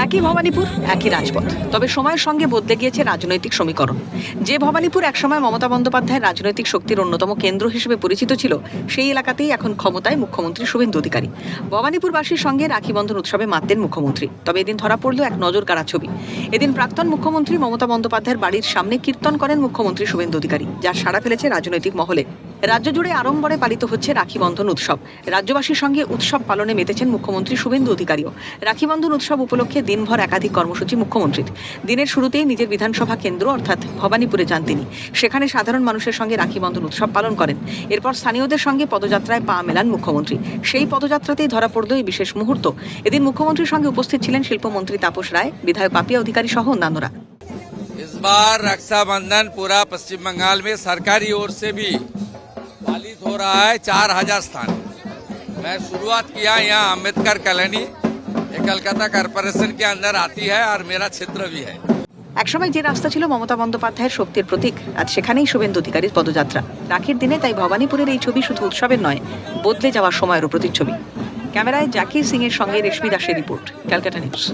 একই ভবানীপুর, একই রাজপথ, তবে সময়ের সঙ্গে বদলে গিয়েছে রাজনৈতিক সমীকরণ। যে ভবানীপুর একসময় মমতা বন্দ্যোপাধ্যায়ের রাজনৈতিক শক্তির অন্যতম কেন্দ্র হিসেবে পরিচিত ছিল, সেই এলাকাতেই এখন ক্ষমতায় মুখ্যমন্ত্রী শুভেন্দু অধিকারী। ভবানীপুরবাসীর সঙ্গে রাখি বন্ধন উৎসবে মাতলেন মুখ্যমন্ত্রী। তবে এদিন ধরা পড়ল এক নজর কাড়া ছবি। এদিন প্রাক্তন মুখ্যমন্ত্রী মমতা বন্দ্যোপাধ্যায়ের বাড়ির সামনে কীর্তন করেন মুখ্যমন্ত্রী শুভেন্দু অধিকারী, যার সাড়া ফেলেছে রাজনৈতিক মহলে। রাজ্য জুড়ে আড়ম্বরে পালিত হচ্ছে রাখি বন্ধন উৎসব। রাজ্যবাসীর সঙ্গে উৎসব পালনে মেতেছেন মুখ্যমন্ত্রী শুভেন্দু অধিকারীও। রাখি বন্ধন উৎসব উপলক্ষে দিনভর একাধিক কর্মসূচি মুখ্যমন্ত্রীর। দিনের শুরুতেই নিজের বিধানসভা কেন্দ্র অর্থাৎ ভবানীপুরে যান তিনি। সেখানে সাধারণ মানুষের সঙ্গে রাখি বন্ধন উৎসব পালন করেন। এরপর স্থানীয়দের সঙ্গে পদযাত্রায় পা মেলান মুখ্যমন্ত্রী। সেই পদযাত্রাতেই ধরা পড়ল এই বিশেষ মুহূর্ত। এদিন মুখ্যমন্ত্রীর সঙ্গে উপস্থিত ছিলেন শিল্পমন্ত্রী তাপস রায়, বিধায়ক পাপিয়া অধিকারী সহ অন্যান্যরা। इस बार रक्षाबंधन पूरा पश्चिम बंगाल में सरकारी ओर से भी पालित हो रहा है 4000 स्थान। मैं शुरुआत किया यहाँ अम्बेडकर कॉलोनी, ये कलकत्ता कॉरपोरेशन के अंदर आती है और मेरा क्षेत्र भी है। একসময় যে রাস্তা ছিল মমতা বন্দ্যোপাধ্যায়ের শক্তির প্রতীক, আজ সেখানেই শুভেন্দু অধিকারীর পদযাত্রা। রাখির দিনে তাই ভবানীপুরের এই ছবি শুধু উৎসবের নয়, বদলে যাওয়ার সময়েরও প্রতিচ্ছবি। ক্যামেরায় জাকির সিং এর সঙ্গে রেশমি দাসের রিপোর্ট, ক্যালকাটা নিউজ।